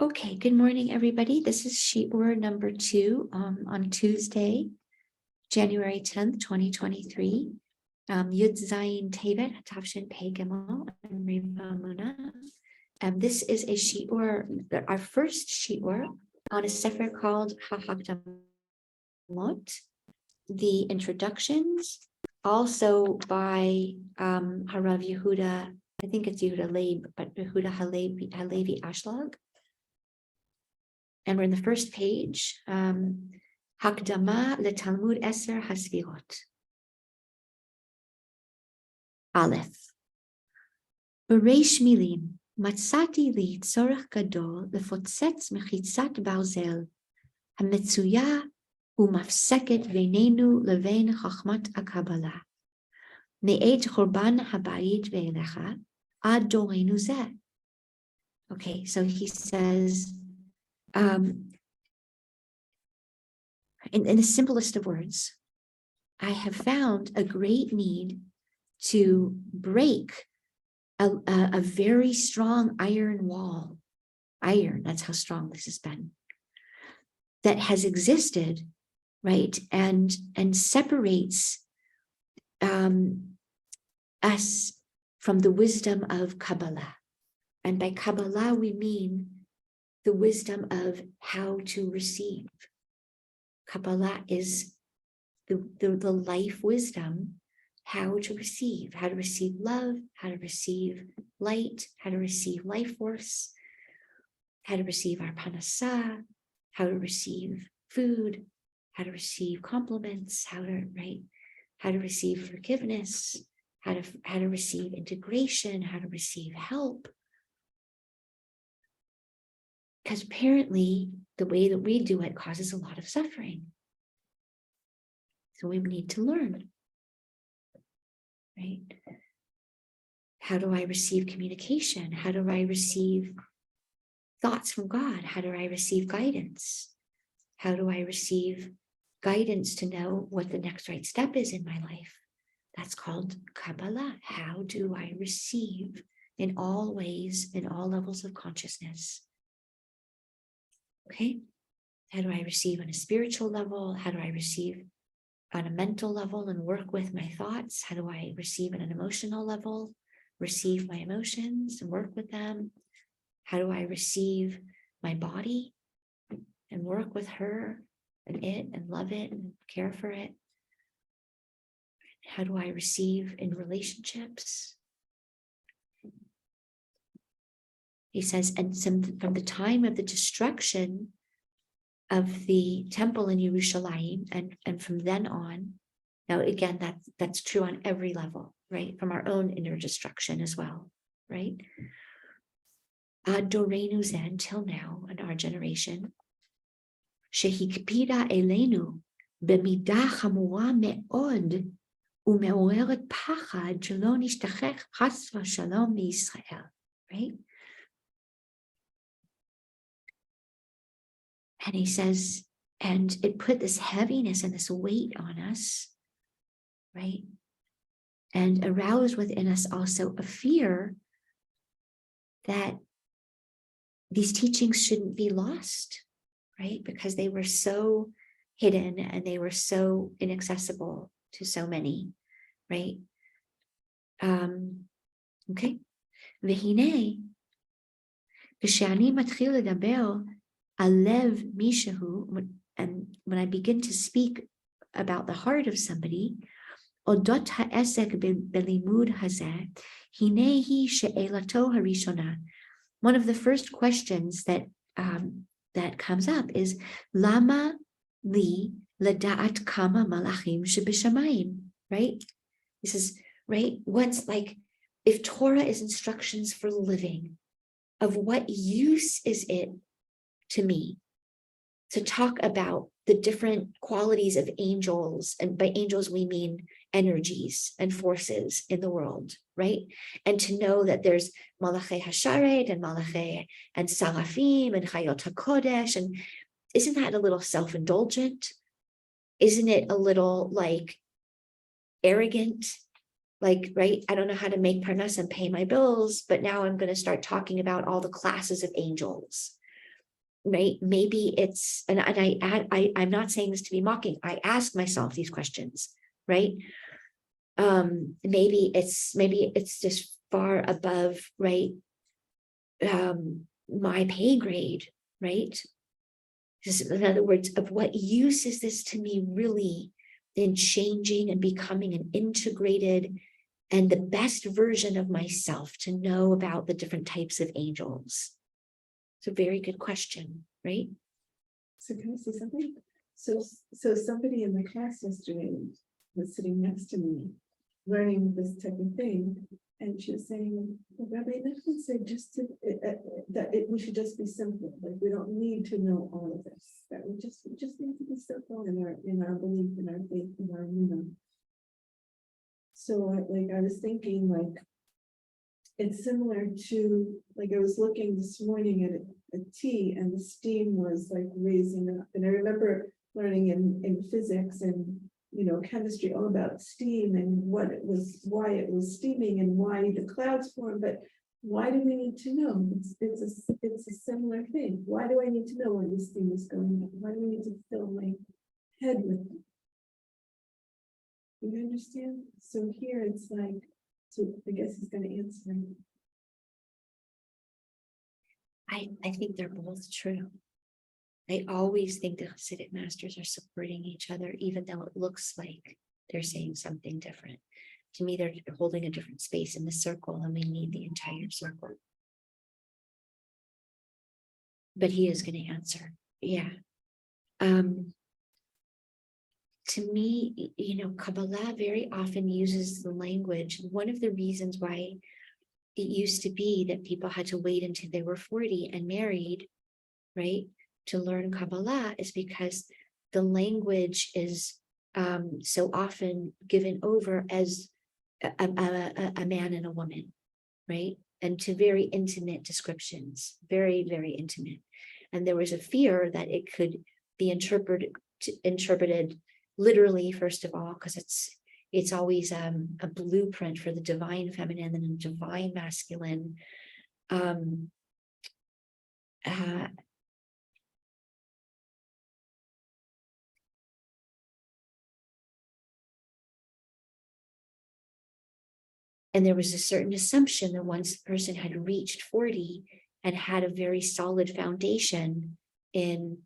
Okay, good morning, everybody. This is Shiur number 2 on Tuesday, January 10th, 2023. Yud Zayin Tevet, Tavshin Pei Gimel, and Riva Muna. This is a Shiur, our first Shiur on a sefer called HaHakdamot. The introductions, also by Harav Yehuda, I think it's Yehuda Leib, but Yehuda Halevi Ashlag. And we're in the first page, Hakdama leTalmud Eser HaSfirot. Aleph. Bereish milim, matzati li tzorach gadol lefotzetz mechitzat barzel, hametzuya umafseket veinenu levein chachmat HaKabbalah. Me'ed chorban habayit ve'elecha ad dorenu zeh. Okay, so he says, in the simplest of words, I have found a great need to break a very strong iron wall. Iron, that's how strong this has been. That has existed, right? And separates us from the wisdom of Kabbalah. And by Kabbalah, we mean the wisdom of how to receive. Kabbalah is the life wisdom, how to receive love, how to receive light, how to receive life force, how to receive our panasah, how to receive food, how to receive compliments, how to receive forgiveness, how to receive integration, how to receive help. Because apparently the way that we do it causes a lot of suffering. So we need to learn, right? How do I receive communication? How do I receive thoughts from God? How do I receive guidance? How do I receive guidance to know what the next right step is in my life? That's called Kabbalah. How do I receive in all ways, in all levels of consciousness? Okay, how do I receive on a spiritual level? How do I receive on a mental level and work with my thoughts? How do I receive on an emotional level, receive my emotions and work with them? How do I receive my body and work with her and it and love it and care for it? How do I receive in relationships? He says, and from the time of the destruction of the temple in Yerushalayim, and from then on, now again, that's true on every level, right? From our own inner destruction as well, right? Ad dorenu zeh, until now, in our generation, shehikpida elenu b'midah chamura me'od u'me'oreret pachad shelo nishtachech chas v'shalom miYisrael, right? And he says, and it put this heaviness and this weight on us, right? And aroused within us also a fear that these teachings shouldn't be lost, right? Because they were so hidden and they were so inaccessible to so many, right? Okay. V'hinei, v'shani matchil ledaber alev mishahu, and when I begin to speak about the heart of somebody, odot ha'esek belimud hazeh, hinehi she'elato harishona. One of the first questions that comes up is lama li leda'at kama malachim shebishamayim, right? This is right. What's like, if Torah is instructions for living, of what use is it to me to talk about the different qualities of angels, and by angels we mean energies and forces in the world, right? And to know that there's Malachei Hasharet and Malachei and Sarafim and Chayot HaKodesh, and isn't that a little self-indulgent? Isn't it a little like arrogant? Like, right, I don't know how to make parnas and pay my bills, but now I'm going to start talking about all the classes of angels. right? Maybe it's, and I'm not saying this to be mocking. I ask myself these questions, right? Maybe it's just far above, right? My pay grade, right? Just, in other words, of what use is this to me really in changing and becoming an integrated and the best version of myself to know about the different types of angels? It's a very good question, right? So can I say something? So somebody in the class yesterday was sitting next to me, learning this type of thing, and she was saying, well, Rabbi Nachman said just to, we should just be simple. Like we don't need to know all of this. That we just need to be simple in our belief, in our faith, in our So I was thinking like it's similar to, like I was looking this morning at a tea and the steam was like raising up. And I remember learning in physics and chemistry all about steam and what it was, why it was steaming and why the clouds form. But why do we need to know? It's a similar thing. Why do I need to know when the steam is going up? Why do we need to fill my head with it? You understand? So here it's like, so I guess he's going to answer. I think they're both true. I always think the Hasidic masters are supporting each other, even though it looks like they're saying something different. To me, they're holding a different space in the circle, and we need the entire circle. But he is going to answer. Yeah. To me, Kabbalah very often uses the language. One of the reasons why it used to be that people had to wait until they were 40 and married, right, to learn Kabbalah is because the language is so often given over as a man and a woman, right? And to very intimate descriptions, very, very intimate. And there was a fear that it could be interpreted literally, first of all, because it's always a blueprint for the divine feminine and the divine masculine. And there was a certain assumption that once a person had reached 40 and had a very solid foundation in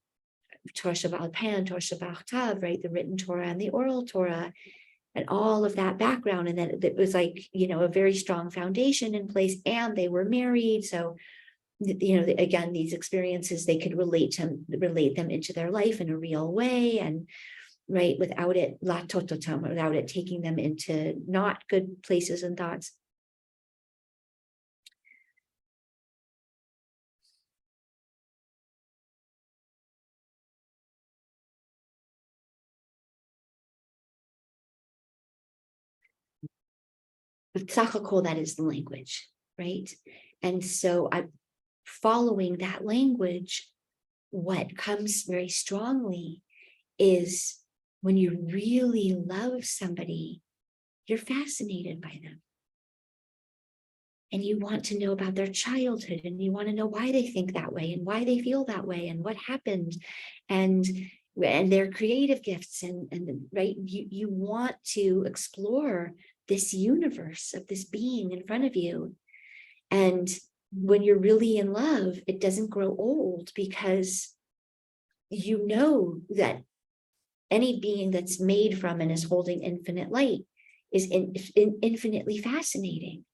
Torah Sheba'al Peh and Torah Sheba'al, right, the written Torah and the oral Torah, and all of that background, and then it was like, a very strong foundation in place, and they were married. So, again, these experiences, they could relate them into their life in a real way, and right, without it, without it taking them into not good places and thoughts. But tzachakol, that is the language, right? And so I'm following that language. What comes very strongly is when you really love somebody, you're fascinated by them. And you want to know about their childhood, and you want to know why they think that way and why they feel that way and what happened and their creative gifts and right, you want to explore this universe of this being in front of you. And when you're really in love, it doesn't grow old, because you know that any being that's made from and is holding infinite light is infinitely fascinating.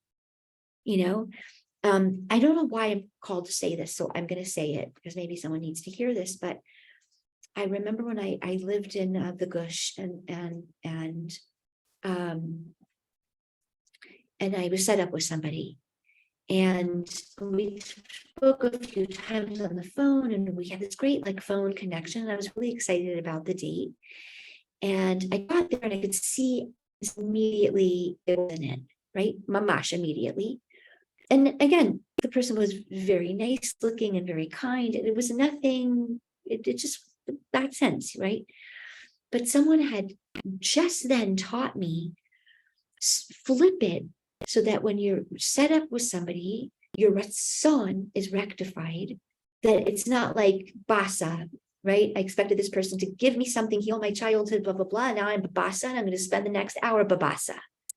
I don't know why I'm called to say this, so I'm going to say it because maybe someone needs to hear this. But I remember when I lived in the Gush, and I was set up with somebody, and we spoke a few times on the phone, and we had this great phone connection, and I was really excited about the date. And I got there and I could see immediately it wasn't it, right? Mamash, immediately. And again, the person was very nice looking and very kind. And it was nothing, it just that sense, right? But someone had just then taught me, flip it so that when you're set up with somebody, your ratzon is rectified that it's not like basa, right? I expected this person to give me something, heal my childhood, blah, blah, blah. Now I'm babasa and I'm going to spend the next hour babasa.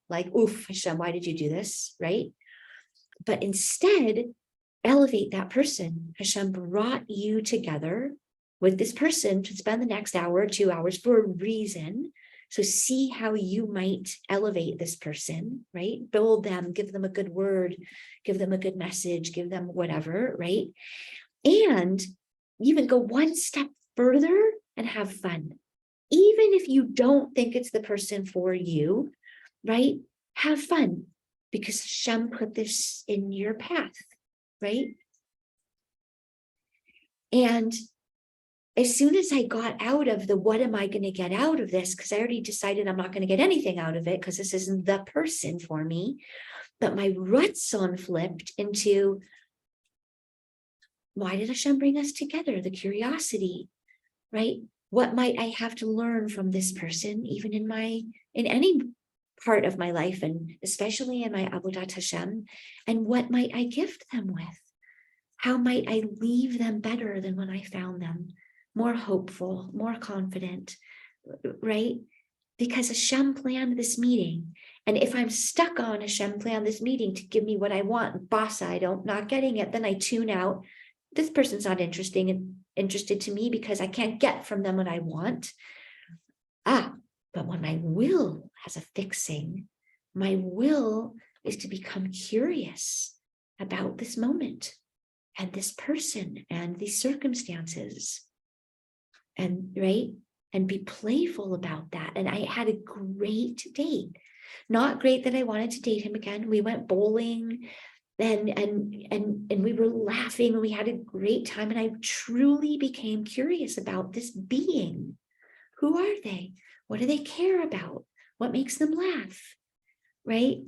Like, oof, Hashem, why did you do this, right? But instead, elevate that person. Hashem brought you together with this person to spend the next hour or 2 hours for a reason. So see how you might elevate this person, right? Build them, give them a good word, give them a good message, give them whatever, right? And even go one step further and have fun. Even if you don't think it's the person for you, right? Have fun, because Hashem put this in your path, right? And as soon as I got out of the, what am I going to get out of this? Because I already decided I'm not going to get anything out of it because this isn't the person for me. But my Ratzon flipped into, why did Hashem bring us together? The curiosity, right? What might I have to learn from this person, even in any part of my life, and especially in my Avodat Hashem? And what might I gift them with? How might I leave them better than when I found them? More hopeful, more confident, right? Because Hashem planned this meeting. And if I'm stuck on Hashem planned this meeting to give me what I want, basa, I'm not getting it, then I tune out. This person's not interested to me because I can't get from them what I want. But when my will has a fixing, my will is to become curious about this moment and this person and these circumstances. And right, and be playful about that. And I had a great date. Not great that I wanted to date him again. We went bowling and we were laughing and we had a great time. And I truly became curious about this being. Who are they? What do they care about? What makes them laugh? Right?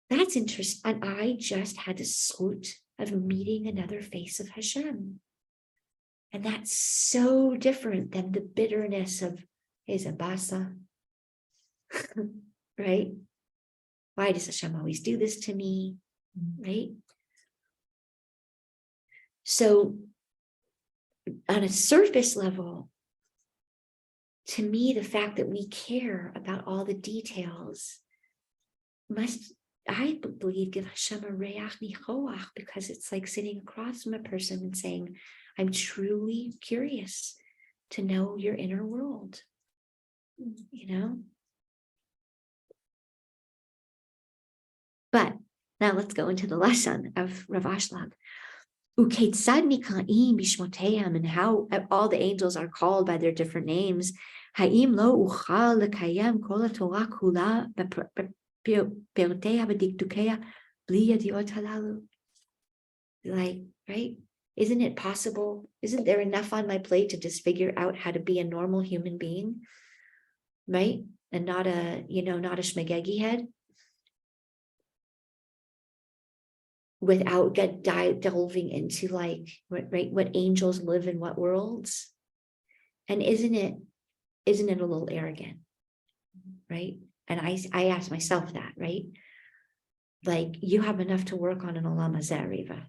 That's interesting. And I just had the zchut of meeting another face of Hashem. And that's so different than the bitterness of his abasa, right? Why does Hashem always do this to me, right? So on a surface level, to me, the fact that we care about all the details must, I believe, give Hashem a reach nichoach, because it's like sitting across from a person and saying, I'm truly curious to know your inner world, you know? But now let's go into the lesson of Rav Ashlag. Ukeitzad nikaim bishmoteim, and how all the angels are called by their different names. Ha'im lo uchal lekayem kol haTorah kula beperteha v'dikdukeha bli yadiot halalu. Like, right? Isn't it possible? Isn't there enough on my plate to just figure out how to be a normal human being, right? And not a shmegegi head, without delving into like, right, what angels live in what worlds? And isn't it a little arrogant, right? And I ask myself that, right? Like, you have enough to work on in Olam Hazeh, Riva.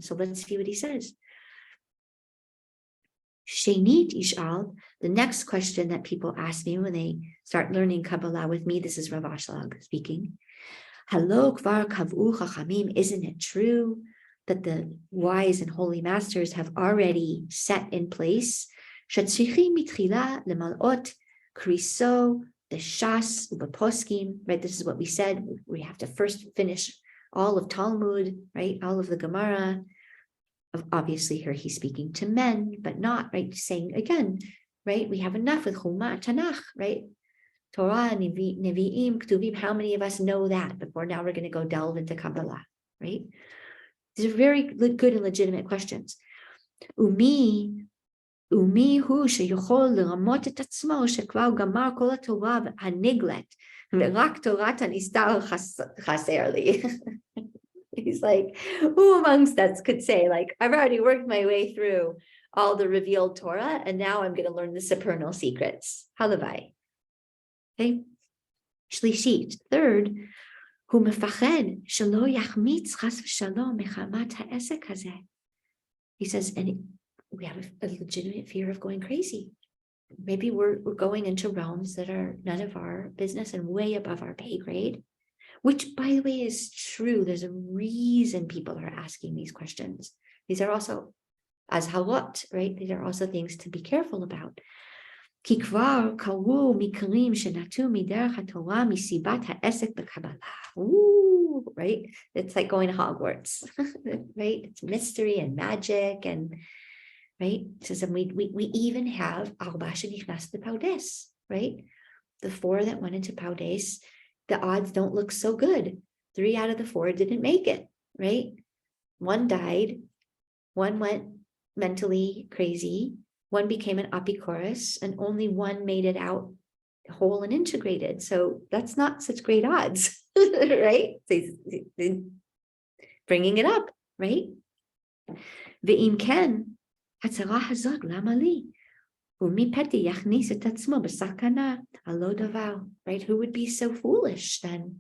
So let's see what he says. Shenit Ishal, the next question that people ask me when they start learning Kabbalah with me, this is Rav Ashlag speaking. Halo kvar kavu chachamim, isn't it true that the wise and holy masters have already set in place shatzrichim mitchila lemalot kriso the shas ubaposkim, right? This is what we said. We have to first finish all of Talmud, right? All of the Gemara. Obviously, here he's speaking to men, but not, right? Saying again, right? We have enough with Chuma, Tanakh, right? Torah, Nevi'im, Ktuvim. How many of us know that before now we're going to go delve into Kabbalah, right? These are very good and legitimate questions. ומי הוא שיכול לרמות את עצמו שכבר גמר כל התורה הנגלת ורק תורת הנסתר חסר לי. He's like, who amongst us could say, like, I've already worked my way through all the revealed Torah and now I'm going to learn the supernal secrets. Halavai. Okay. Shlishit. Third, הוא מפחד שלא יחמיץ חס ושלום מחמת העסק הזה. He says, and we have a legitimate fear of going crazy. Maybe we're going into realms that are none of our business and way above our pay grade, which, by the way, is true. There's a reason people are asking these questions. These are also as halot, right? These are also things to be careful about. כי כבר קרו מקרים שנטו מדרך התורה מסיבת העסק בקבלה. Ooh, right? It's like going to Hogwarts, right? It's mystery and magic and, right? So we even have Arba shenichnas lePardes, right? The 4 that went into Pardes, the odds don't look so good. 3 out of the 4 didn't make it, right? 1 died, 1 went mentally crazy, 1 became an apicorus, and only 1 made it out whole and integrated. So that's not such great odds, right? Bringing it up, right? Ve'im ken, hatzara hazot lama li? Umi peti yachnis et atzmo b'sakana alo davar, right? Who would be so foolish then,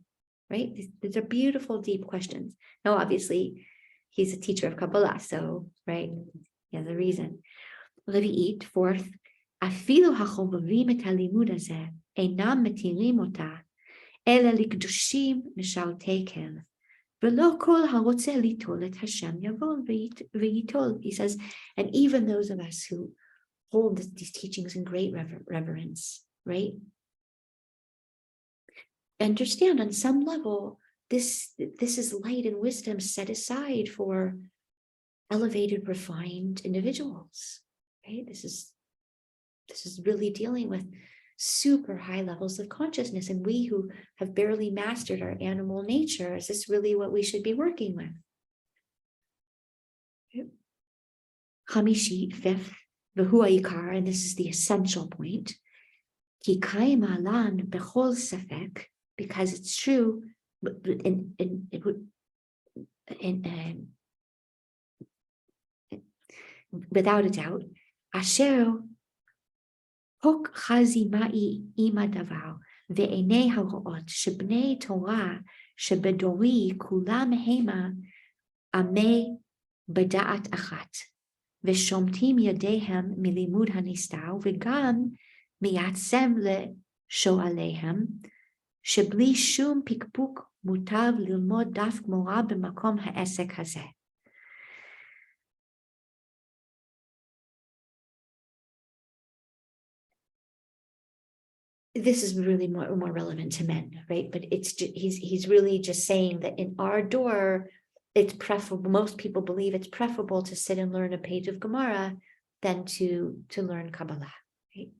right? These are beautiful, deep questions. Now, obviously, he's a teacher of Kabbalah, so, right, he has a reason. רביעית, 4th, אפילו החובבים את הלימוד הזה אינם מתירים אותה, אלא לקדושים משרתי קל, ולא כל הרוצה ליטול את השם יבוא וייטול. He says, and even those of us who hold these teachings in great reverence, right? Understand on some level, this is light and wisdom set aside for elevated, refined individuals. Right? This is really dealing with super high levels of consciousness, and we who have barely mastered our animal nature, is this really what we should be working with? Hamishit, 5th, v'hu ha'ikar, and this is the essential point. Ki kaim alan bechol safek, because it's true, without a doubt. Asher hok chazi ma'i ima davar ve'enei haroot shebnei Torah shebedori kulam hema amei b'da'at achat ve'shomtim yadehem milimud hanistar ve'gam miyatzem le'sho'aleihem shebli shum pikpuk mutav lilmod daf gmora b'makom ha'esek hazeh. This is really more relevant to men, right? But he's really just saying that in our door, it's preferable. Most people believe it's preferable to sit and learn a page of Gemara than to learn Kabbalah, right?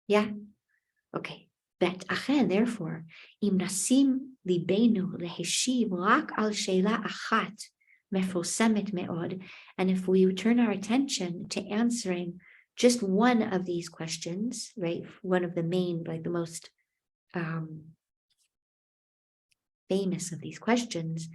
Yeah. Okay. Bet achen, therefore, im nasim libenu leheshiv rak al sheila achat mefosemet meod, and if we turn our attention to answering just one of these questions, right? One of the main, like the most famous of these questions.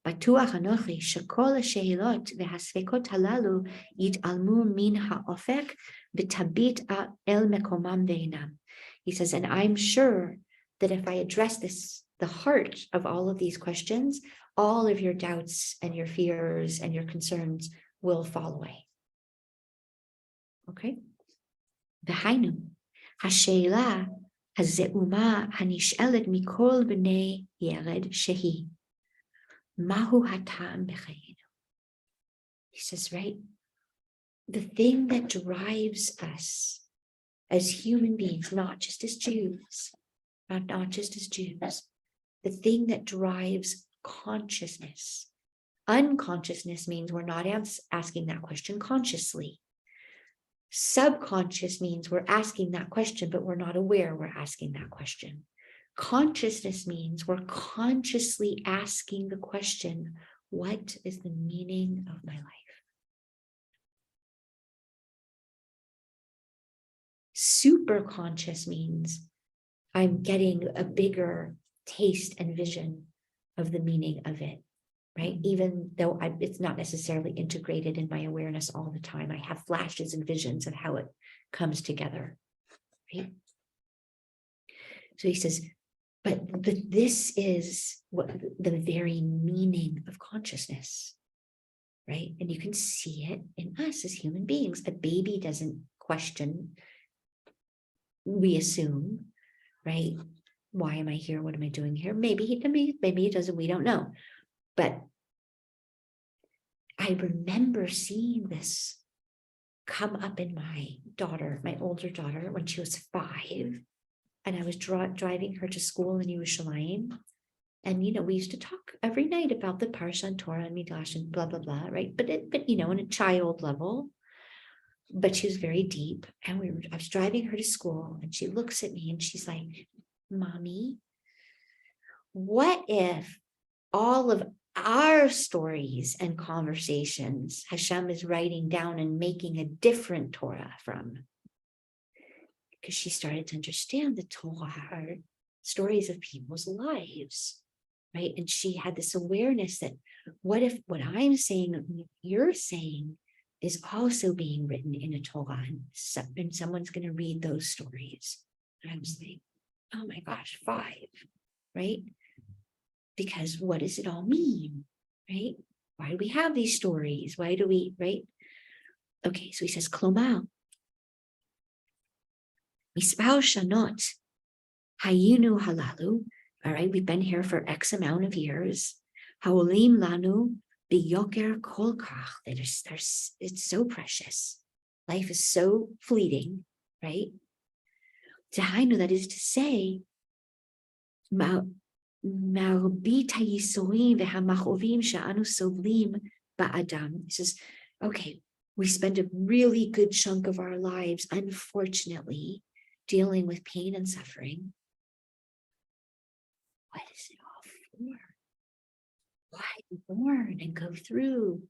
Batuach anochi shekol hashehilot v'hasfekot halalu yit'almu min ha'ofek v'tabit el mekomam ve'inam. He says, and I'm sure that if I address the heart of all of these questions, all of your doubts and your fears and your concerns will fall away. Okay. V'hainu hasheila hazeuma hanish'elet mikol b'nei yered shehi mahu hatam b'chayinu. He says, right, the thing that drives us as human beings, not just as Jews, not just as Jews, the thing that drives consciousness. Unconsciousness means we're not asking that question consciously. Subconscious means we're asking that question, but we're not aware we're asking that question. Consciousness means we're consciously asking the question, what is the meaning of my life? Super conscious means I'm getting a bigger taste and vision of the meaning of it. Right? Even though it's not necessarily integrated in my awareness all the time, I have flashes and visions of how it comes together. Right? So he says, but this is what the very meaning of consciousness. right? And you can see it in us as human beings. A baby doesn't question, we assume, right? Why am I here? What am I doing here? Maybe he doesn't, we don't know. But I remember seeing this come up in my older daughter, when she was 5. And I was driving her to school in Yerushalayim. And, we used to talk every night about the Parsha and Torah and Midrash and blah, blah, blah, right? But on a child level, but she was very deep. And I was driving her to school, and she looks at me and she's like, Mommy, what if all of our stories and conversations Hashem is writing down and making a different Torah from? Because she started to understand the Torah are stories of people's lives, right? And she had this awareness that what if what I'm saying, you're saying, is also being written in a Torah, and someone's going to read those stories. And I was like, oh my gosh, 5, right? Because what does it all mean, right? Why do we have these stories? Why do we, right? Okay, so he says, Klomar, Mispar Shanot, Hayinu Halalu, all right, we've been here for X amount of years. Haolim Lanu, Biyoker Kolkach, it's so precious. Life is so fleeting, right? Tahainu, that is to say, Marbit HaYisorim veHamachovim she'anu sovlim ba'adam. He says, okay, we spend a really good chunk of our lives, unfortunately, dealing with pain and suffering. What is it all for? Why be born and go through,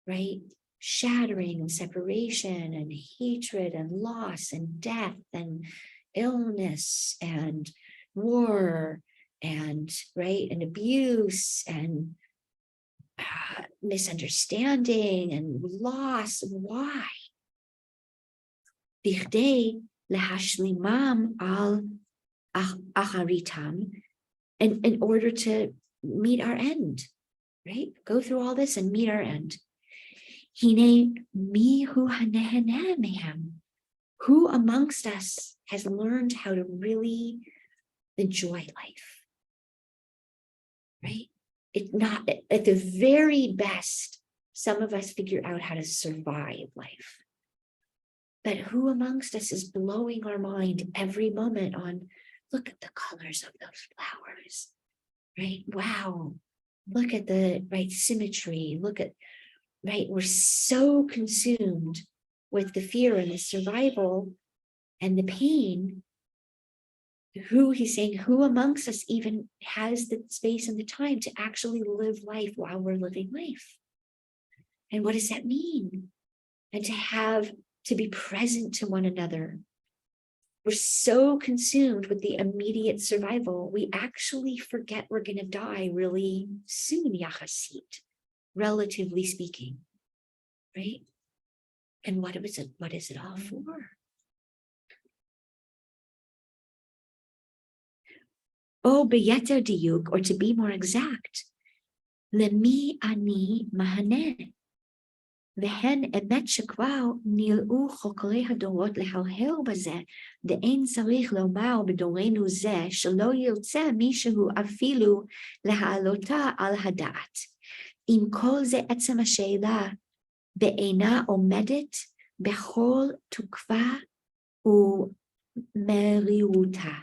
right? Shattering and separation and hatred and loss and death and illness and war and, right, and abuse and misunderstanding and loss. Why? Bichdei lehashlimam al acharitam, and in order to meet our end, right? Go through all this and meet our end. Hine mihu hanehene mehem. Who amongst us has learned how to really enjoy life? Right? It's not, at the very best, some of us figure out how to survive life. But who amongst us is blowing our mind every moment on, look at the colors of those flowers, right? Wow. Look at the right symmetry. Look at, right? We're so consumed with the fear and the survival and the pain. He's saying, who amongst us even has the space and the time to actually live life while we're living life? And what does that mean? And to be present to one another. We're so consumed with the immediate survival, we actually forget we're going to die really soon, yachasit, relatively speaking, right? And what is it all for? Oh, beyeter diuk, or to be more exact, lemi ani mahaneh. והן אמת שכבר נראו חוקרי הדורות להרהר בזה, ואין צריך לומר בדורנו זה שלא ירצה מישהו אפילו להעלותה על הדעת. אם כל זה עצם השאלה בעינה עומדת בכל תוקפה ומרירותה.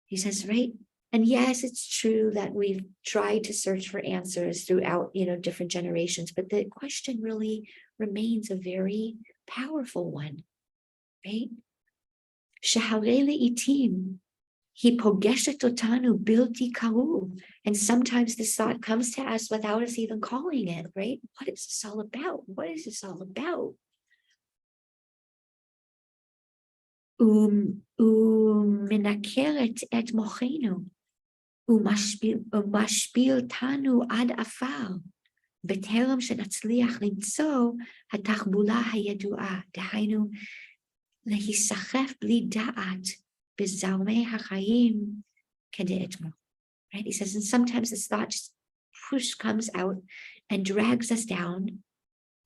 He says, right? And yes, it's true that we've tried to search for answers throughout, different generations, but the question really remains a very powerful one, right? Shaharei le'itim, hi pogeshet otanu bilti karuv. And sometimes this thought comes to us without us even calling it, right? What is this all about? What is this all about? Umenakeret et mochenu. ומשפיל תנו עד עפר, בטרם שנצליח למצוא התחבולה הידועה, דהיינו להיסחף בלי דעת בזרמי החיים כדאתמול. Right? He says, and sometimes this thought just comes out and drags us down,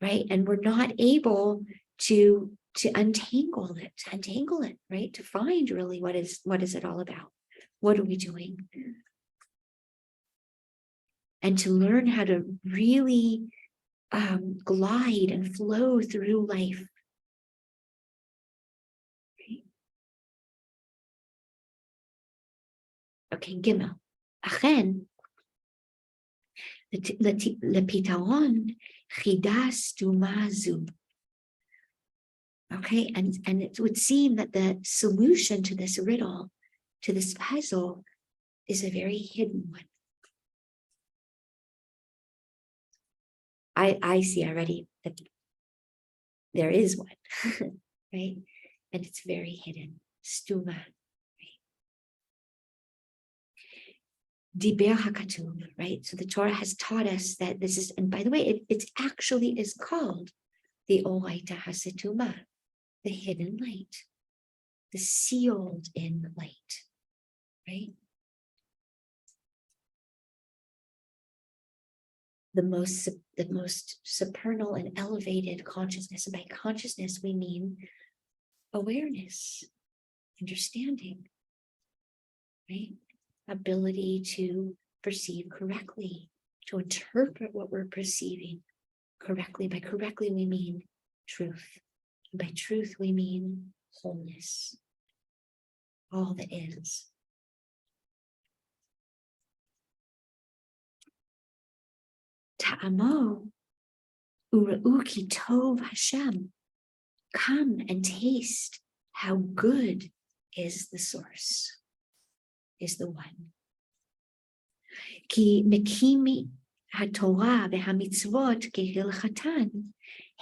right? And we're not able to untangle it, right? To find really what is it all about? What are we doing? And to learn how to really glide and flow through life. Right? Okay, Gimel. Achen, לפתרון חידה סתומה זו. Okay, and it would seem that the solution to this riddle, to this puzzle, is a very hidden one. I see already that there is one, right? And it's very hidden. Stuma. Right? Diber hakatuv, right? So the Torah has taught us that this is, and by the way, it actually is called the Oraita Hasituma, the hidden light, the sealed in light, right? The most supernal and elevated consciousness. And by consciousness, we mean awareness, understanding, right? Ability to perceive correctly, to interpret what we're perceiving correctly. By correctly, we mean truth. And by truth, we mean wholeness, all that is. Ta'amo ura'u ki tov Hashem. Come and taste how good is the source, is the one. Ki mekimi haTorah v'hamitzvot kehilchatan,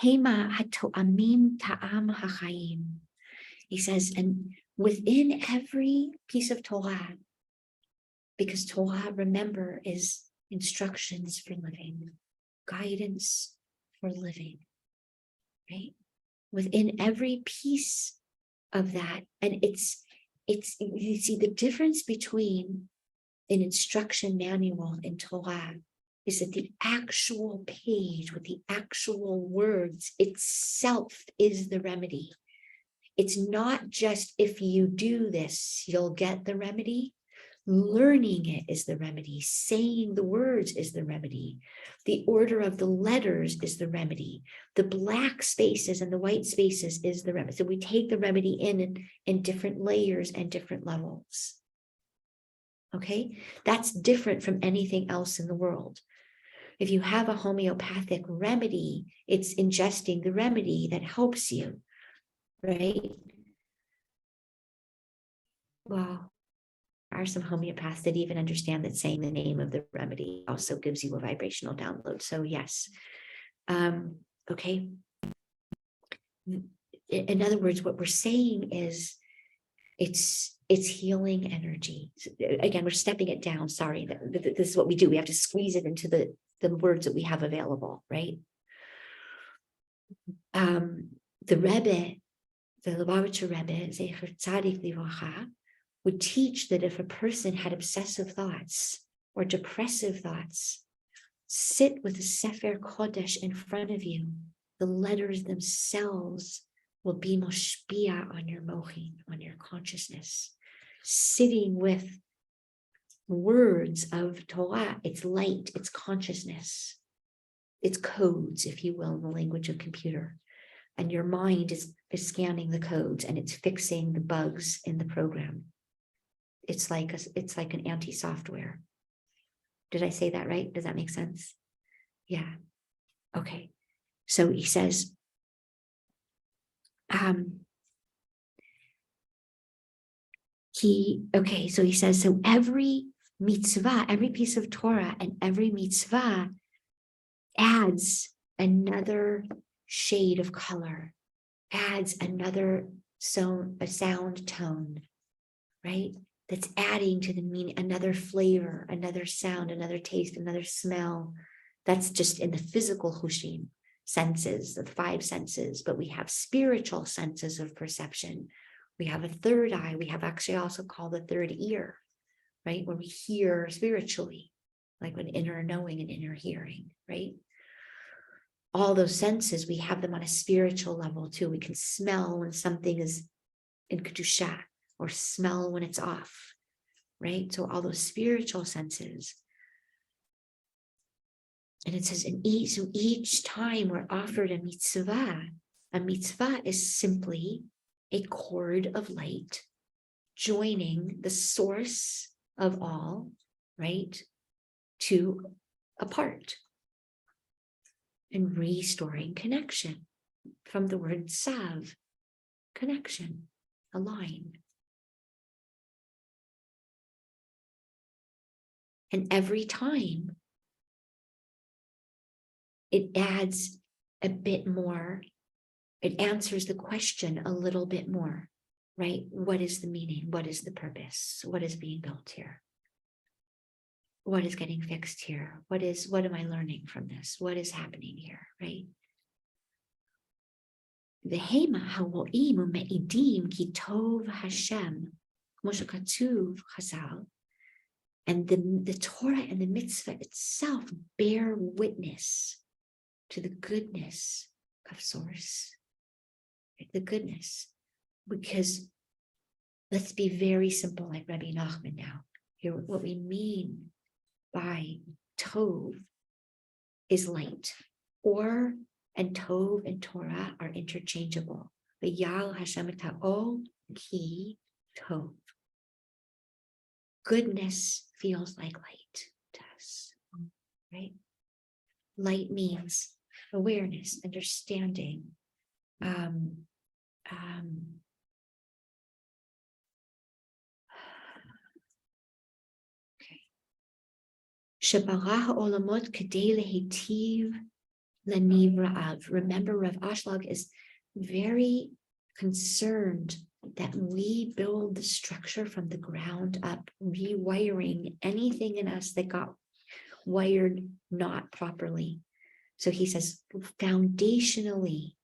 hema hato'amim ta'am hachayim. He says, and within every piece of Torah, because Torah, remember, is instructions for living, guidance for living, right? Within every piece of that, and it's you see the difference between an instruction manual in Torah is that the actual page with the actual words itself is the remedy. It's not just if you do this, you'll get the remedy. Learning it is the remedy. Saying the words is the remedy. The order of the letters is the remedy. The black spaces and the white spaces is the remedy. So we take the remedy in different layers and different levels. Okay? That's different from anything else in the world. If you have a homeopathic remedy, it's ingesting the remedy that helps you, right? Well, there are some homeopaths that even understand that saying the name of the remedy also gives you a vibrational download. So yes. Okay. In other words, what we're saying is it's healing energy. Again, we're stepping it down. Sorry, this is what we do. We have to squeeze it into the words that we have available, right? The Rebbe, the Lubavitcher Rebbe, Zecher Tzadik Livracha, would teach that if a person had obsessive thoughts or depressive thoughts, sit with a Sefer Kodesh in front of you. The letters themselves will be moshpia on your mochin, on your consciousness. Sitting with words of Torah, it's light, it's consciousness, it's codes, if you will, in the language of computer. And your mind is scanning the codes and it's fixing the bugs in the program. It's like an anti-software. Did I say that right? Does that make sense? Yeah. Okay. So he says, he says, so every mitzvah, every piece of Torah and every mitzvah adds another shade of color, adds another a sound tone, right? That's adding to the meaning, another flavor, another sound, another taste, another smell. That's just in the physical hushim senses, the five senses, but we have spiritual senses of perception. We have a third eye. We have actually also called the third ear, right? Where we hear spiritually. like an inner knowing and inner hearing, right? All those senses, we have them on a spiritual level too. We can smell when something is in kedusha, or smell when it's off, right? So all those spiritual senses. And it says, so each time we're offered a mitzvah is simply a cord of light joining the source of all, right, to a part, and restoring connection from the word sav, connection, align. And every time it adds a bit more, it answers the question a little bit more, right? What is the meaning? What is the purpose? What is being built here? What is getting fixed here? What am I learning from this? What is happening here, right? V'hema haro'im u'me'idim ki tov Hashem, k'mo shekatuv Chazal. And the Torah and the mitzvah itself bear witness to the goodness of Source. The goodness. Because let's be very simple, like Rabbi Nachman now. Here, what we mean by Tov is light. Or and Tov and Torah are interchangeable. V'yal Hashem ta'ol ki Tov. Goodness feels like light to us, right? Light means awareness, understanding. Shebara ha'olamot kedei lehitiv lenivra'av. Remember, Rav Ashlag is very concerned that we build the structure from the ground up, rewiring anything in us that got wired not properly. So he says, foundationally,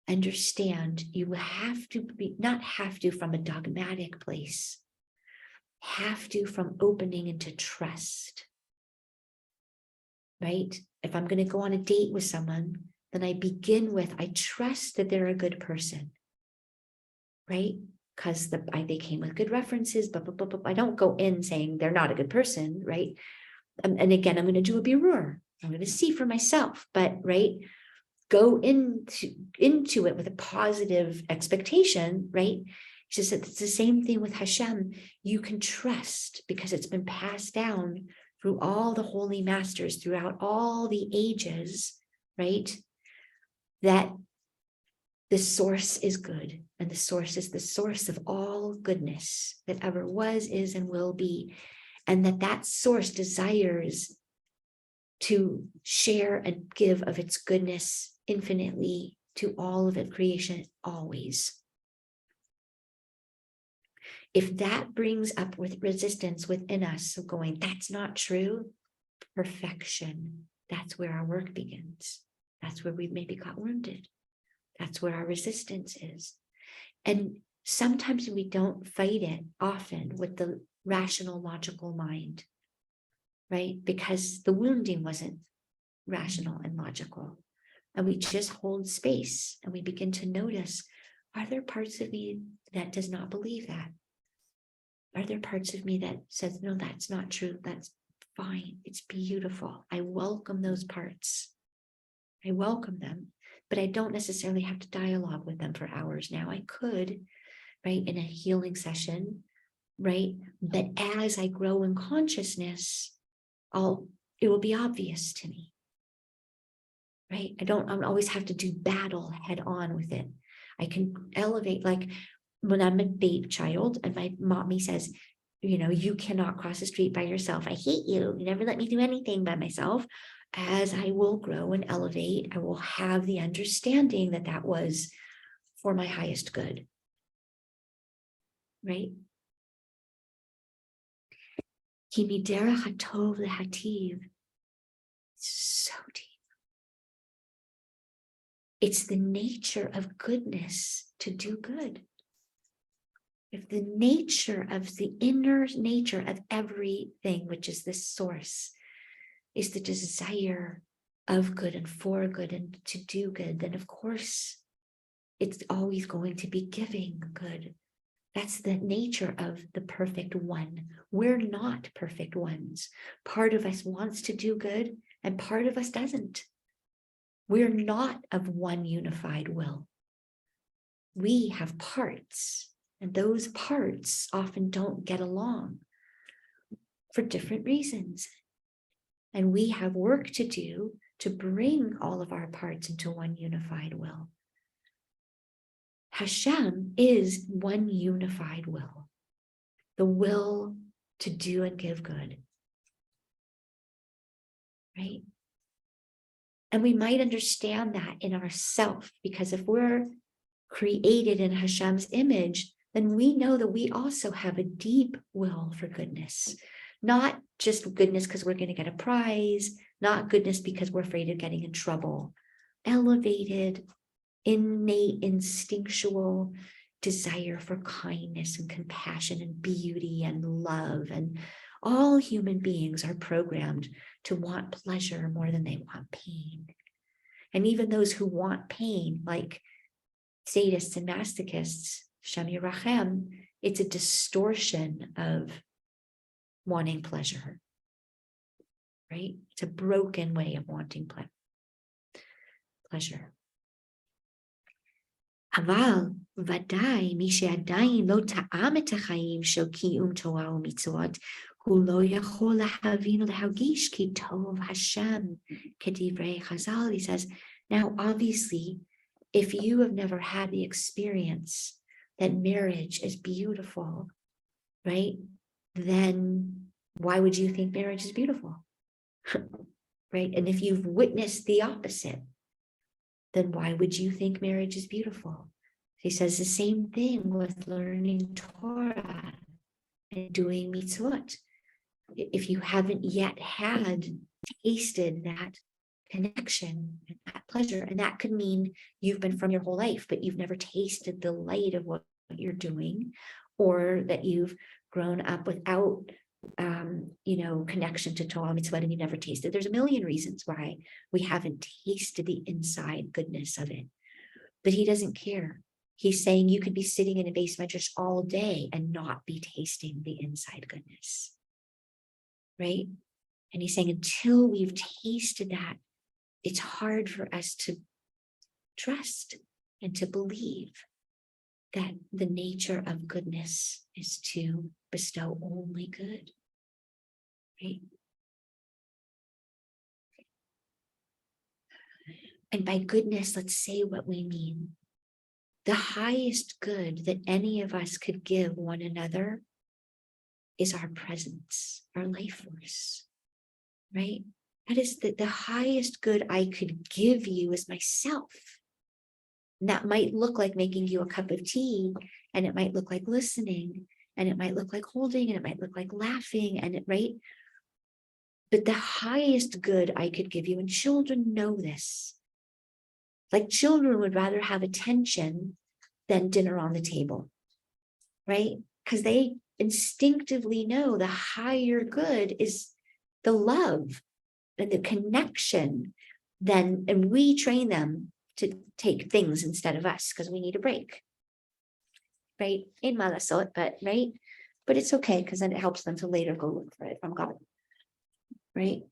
understand you have to be, not have to from a dogmatic place, have to from opening into trust, right? If I'm going to go on a date with someone, then I begin with, I trust that they're a good person, right? Because they came with good references, but I don't go in saying they're not a good person, right? And again, I'm going to do a birur. I'm going to see for myself, but right, go into it with a positive expectation, right? It's just that it's the same thing with Hashem. You can trust because it's been passed down through all the holy masters throughout all the ages, right? That the source is good, and the source is the source of all goodness that ever was, is, and will be, and that source desires to share and give of its goodness infinitely to all of its creation always. If that brings up with resistance within us, so going, that's not true, perfection, that's where our work begins. That's where we've maybe got wounded. That's where our resistance is. And sometimes we don't fight it often with the rational, logical mind, right? Because the wounding wasn't rational and logical. And we just hold space and we begin to notice, are there parts of me that does not believe that? Are there parts of me that says, no, that's not true. That's fine. It's beautiful. I welcome those parts. I welcome them, but I don't necessarily have to dialogue with them for hours now. I could, right, in a healing session, right? But as I grow in consciousness, it will be obvious to me, right? I don't always have to do battle head on with it. I can elevate, like when I'm a babe child and my mommy says, you cannot cross the street by yourself. I hate you. You never let me do anything by myself. As I will grow and elevate, I will have the understanding that that was for my highest good, right? Ki miderech hatov lehativ. So deep. It's the nature of goodness to do good. If the nature of the inner nature of everything, which is this source, is the desire of good and for good and to do good, then of course it's always going to be giving good. That's the nature of the perfect one. We're not perfect ones. Part of us wants to do good and part of us doesn't. We're not of one unified will. We have parts, and those parts often don't get along for different reasons. And we have work to do to bring all of our parts into one unified will. Hashem is one unified will, the will to do and give good, right? And we might understand that in ourselves, because if we're created in Hashem's image, then we know that we also have a deep will for goodness. Not just goodness because we're going to get a prize, not goodness because we're afraid of getting in trouble. Elevated, innate, instinctual desire for kindness and compassion and beauty and love. And all human beings are programmed to want pleasure more than they want pain. And even those who want pain, like sadists and masochists, Shem Yirachem, it's a distortion of wanting pleasure, right? It's a broken way of wanting pleasure. אבל ודאי מי שעדיין לא טעם את החיים של קיום תורה ומצוות, הוא לא יכול להבין ולהרגיש כי טוב השם כדברי חז"ל. He says, now obviously, if you have never had the experience that marriage is beautiful, right? Then why would you think marriage is beautiful? Right? And if you've witnessed the opposite, then why would you think marriage is beautiful? He says the same thing with learning Torah and doing mitzvot. If you haven't yet tasted that connection and that pleasure, and that could mean you've been from your whole life, but you've never tasted the light of what you're doing, or that you've grown up without connection to Torah mitzvot and you never tasted. There's a million reasons why we haven't tasted the inside goodness of it. But he doesn't care. He's saying you could be sitting in a base medrash all day and not be tasting the inside goodness. Right? And he's saying until we've tasted that, it's hard for us to trust and to believe that the nature of goodness is to bestow only good, right? And by goodness, let's say what we mean. The highest good that any of us could give one another is our presence, our life force, right? That is the highest good I could give you is myself. And that might look like making you a cup of tea, and it might look like listening, and it might look like holding, and it might look like laughing, and right? But the highest good I could give you, and children know this, like children would rather have attention than dinner on the table, right? Because they instinctively know the higher good is the love and the connection. And we train them to take things instead of us because we need a break, right? In malasot, but right? But it's okay because then it helps them to later go look for it from God, right?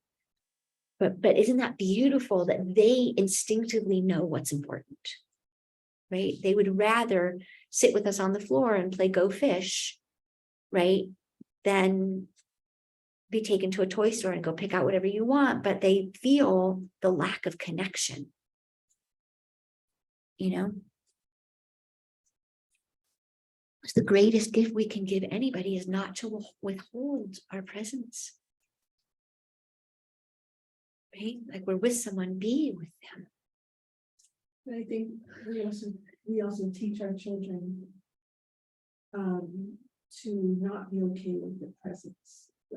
But isn't that beautiful that they instinctively know what's important, right? They would rather sit with us on the floor and play Go Fish, right? Than be taken to a toy store and go pick out whatever you want, but they feel the lack of connection. It's the greatest gift we can give anybody is not to withhold our presence. Right? Like we're with someone, be with them. I think we also teach our children to not be okay with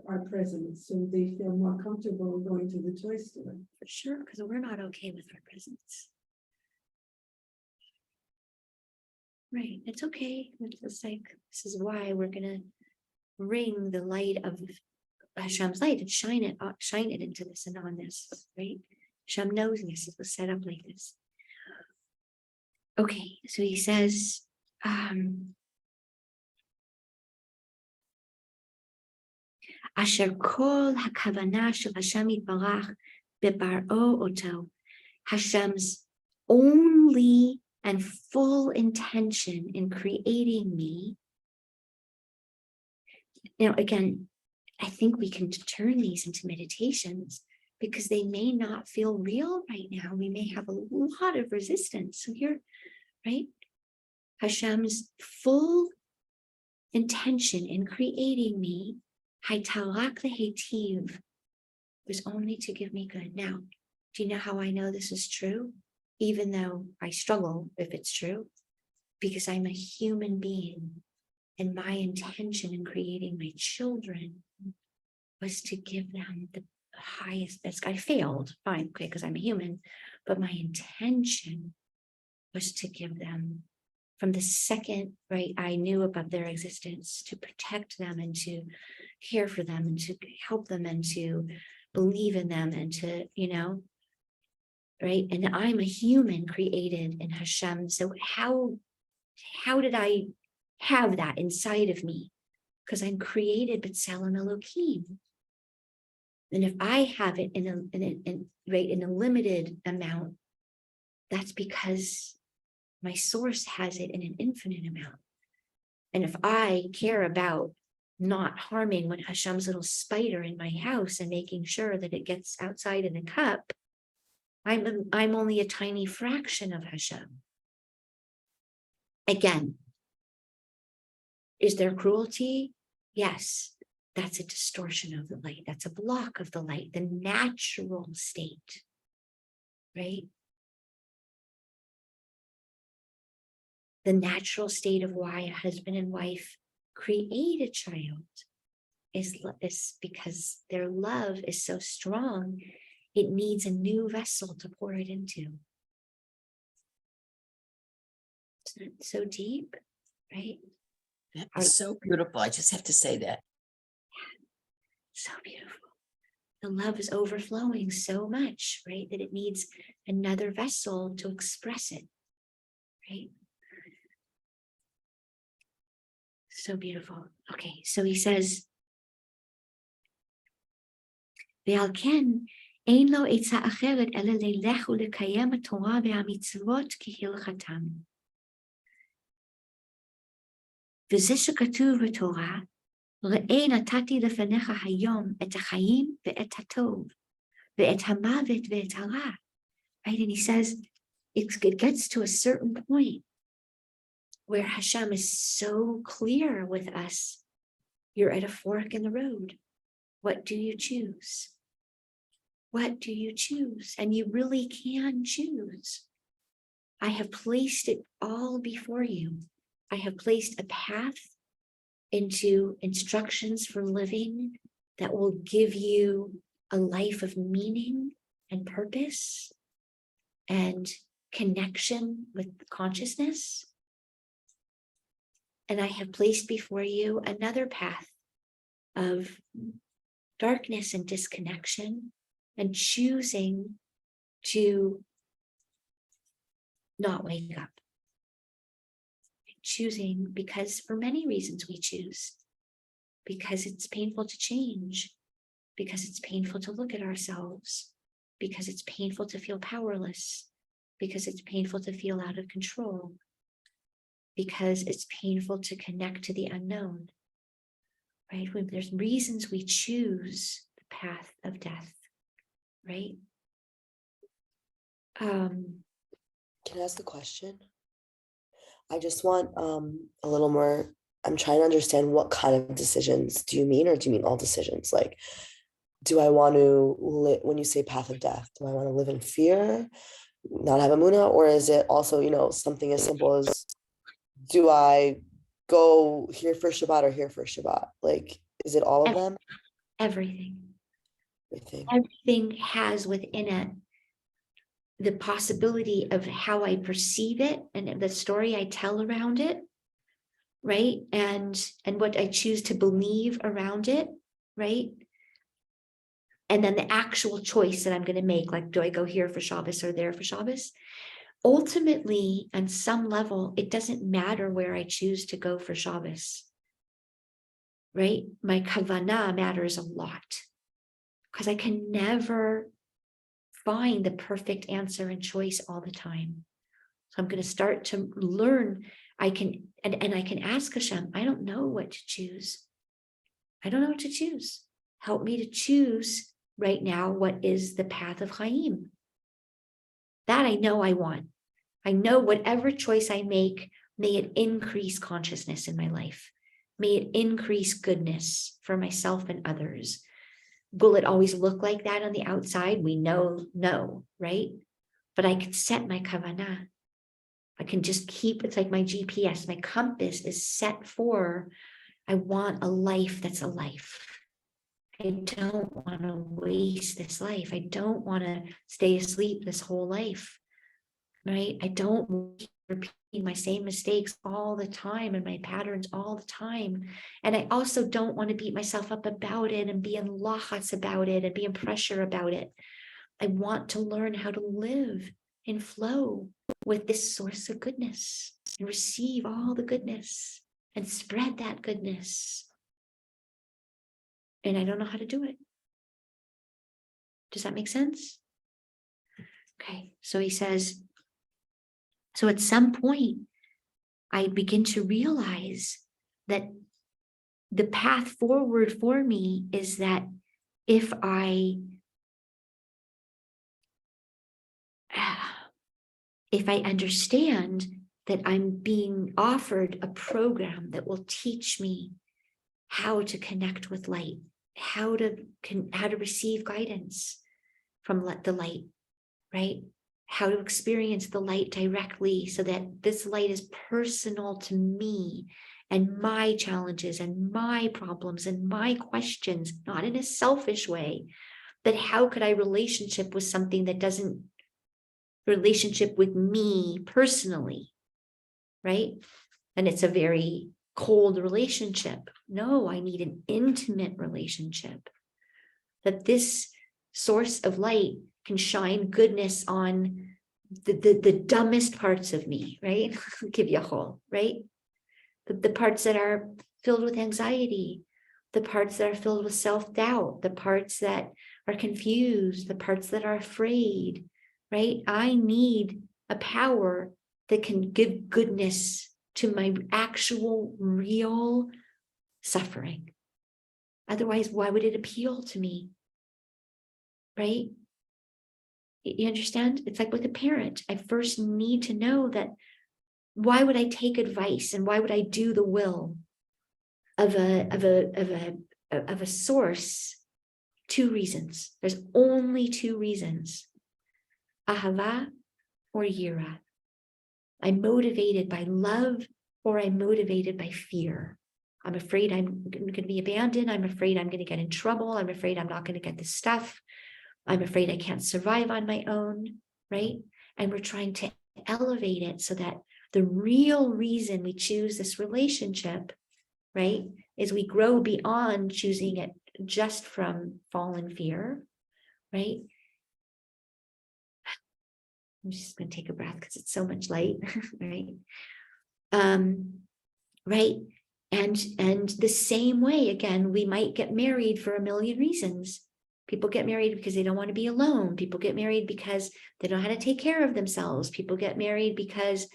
our presence, so they feel more comfortable going to the toy store. For sure, because we're not okay with our presence. Right, it's okay. It's like, this is why we're going to bring the light of Hashem's light and shine it into this and on this, right? Hashem knows this. It was set up like this. Okay, so he says, Asher kol hakavana shel Hashem yitbarach bebar'o oto. Hashem's only and full intention in creating me. Now, again, I think we can turn these into meditations because they may not feel real right now. We may have a lot of resistance. So here, right? Hashem's full intention in creating me, haytalak lehetiv, was only to give me good. Now, do you know how I know this is true? Even though I struggle if it's true, because I'm a human being and my intention in creating my children was to give them the highest best. I failed, fine, okay, because I'm a human, but my intention was to give them from the second, right, I knew about their existence, to protect them and to care for them and to help them and to believe in them and to, right? And I'm a human created in Hashem. So how did I have that inside of me? Because I'm created b'tselem Elokim. And if I have it in a limited amount, that's because my source has it in an infinite amount. And if I care about not harming when Hashem's little spider in my house and making sure that it gets outside in a cup, I'm only a tiny fraction of Hashem. Again, is there cruelty? Yes, that's a distortion of the light. That's a block of the light, the natural state, right? The natural state of why a husband and wife create a child is because their love is so strong, it needs a new vessel to pour it into. Isn't it so deep, right? It's so beautiful. I just have to say that. So beautiful. The love is overflowing so much, right? That it needs another vessel to express it, right? So beautiful. Okay, so he says, ועל כן, אין לו עצה אחרת אלא ללך ולקיים התורה והמצוות כהלכתם. וזה שכתוב בתורה, ראה נתתי לפניך היום את החיים ואת הטוב, ואת המוות ואת הרע. Right, and he says, it gets to a certain point where Hashem is so clear with us. You're at a fork in the road. What do you choose? What do you choose? And you really can choose. I have placed it all before you. I have placed a path into instructions for living that will give you a life of meaning and purpose and connection with consciousness. And I have placed before you another path of darkness and disconnection and choosing to not wake up. Choosing because for many reasons we choose. Because it's painful to change. Because it's painful to look at ourselves. Because it's painful to feel powerless. Because it's painful to feel out of control. Because it's painful to connect to the unknown, right? When there's reasons we choose the path of death, right? Can I ask a question? I just want a little more, I'm trying to understand what kind of decisions do you mean, or do you mean all decisions? Like, do I want to live, when you say path of death, do I want to live in fear, not have Emunah, or is it also, something as simple as, do I go here for Shabbat or here for Shabbat? Like, is it all of them? Everything. Everything. Everything has within it the possibility of how I perceive it and the story I tell around it, right? And what I choose to believe around it, right? and then the actual choice that I'm going to make, like, do I go here for Shabbos or there for Shabbos? Ultimately, on some level, it doesn't matter where I choose to go for Shabbos, right? My kavanah matters a lot because I can never find the perfect answer and choice all the time. So I'm going to start to learn. I can ask Hashem, I don't know what to choose. I don't know what to choose. Help me to choose right now what is the path of Chaim. That I know I want. I know whatever choice I make, may it increase consciousness in my life. May it increase goodness for myself and others. Will it always look like that on the outside? We know, no, right? But I can set my kavanah. I can just keep, it's like my GPS, my compass is set for, I want a life that's a life. I don't want to waste this life. I don't want to stay asleep this whole life, right? I don't keep repeating my same mistakes all the time and my patterns all the time. And I also don't want to beat myself up about it and be in lachats about it and be in pressure about it. I want to learn how to live in flow with this source of goodness and receive all the goodness and spread that goodness. And I don't know how to do it. Does that make sense? Okay, so he says, so at some point, I begin to realize that the path forward for me is that if I understand that I'm being offered a program that will teach me how to connect with light, how to receive guidance from the light, right? How to experience the light directly so that this light is personal to me and my challenges and my problems and my questions, not in a selfish way, but how could I relationship with something that doesn't relationship with me personally, right? And it's a very cold relationship. No, I need an intimate relationship. That this source of light can shine goodness on the dumbest parts of me, right? Kivyachol, right? The parts that are filled with anxiety, the parts that are filled with self-doubt, the parts that are confused, the parts that are afraid, right? I need a power that can give goodness to my actual, real suffering. Otherwise, why would it appeal to me? Right? You understand? It's like with a parent. I first need to know that why would I take advice and why would I do the will of a source? 2 reasons. There's only 2 reasons. Ahava or yira. I'm motivated by love or I'm motivated by fear. I'm afraid I'm going to be abandoned. I'm afraid I'm going to get in trouble. I'm afraid I'm not going to get the stuff. I'm afraid I can't survive on my own, right? And we're trying to elevate it so that the real reason we choose this relationship, right, is we grow beyond choosing it just from fallen fear, right? I'm just going to take a breath because it's so much light, right? Right. And the same way, again, we might get married for a million reasons. People get married because they don't want to be alone. People get married because they don't know how to take care of themselves. People get married because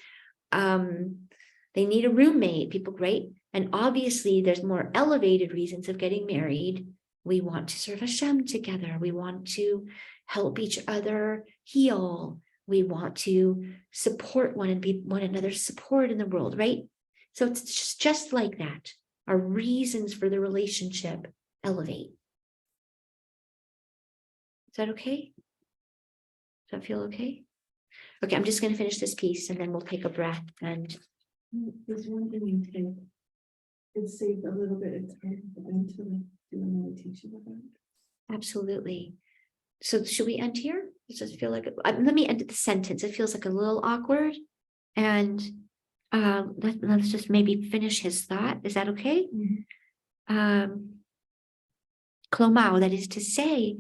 they need a roommate. People, right? And obviously, there's more elevated reasons of getting married. We want to serve Hashem together. We want to help each other heal. We want to support one and be one another's support in the world, right? So it's just like that. Our reasons for the relationship elevate. Is that okay? Does that feel okay? Okay, I'm just going to finish this piece and then we'll take a breath. And There's one thing you take. It saved a little bit of time for them to do a meditation about it. absolutely. So should we end here? Does it feel like, let me end the sentence. It feels like a little awkward. And let's just maybe finish his thought. Is that okay? Klomar, that is to say,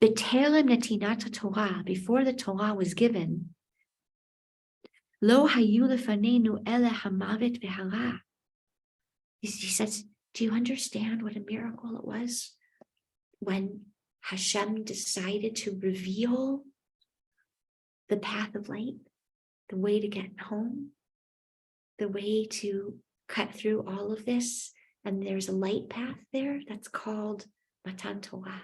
B'terem netinat Torah, before the Torah was given, Lo hayu lefanenu ele hamavet v'hara. He says, do you understand what a miracle it was when Hashem decided to reveal the path of light, the way to get home, the way to cut through all of this? And there's a light path there that's called Matan Torah.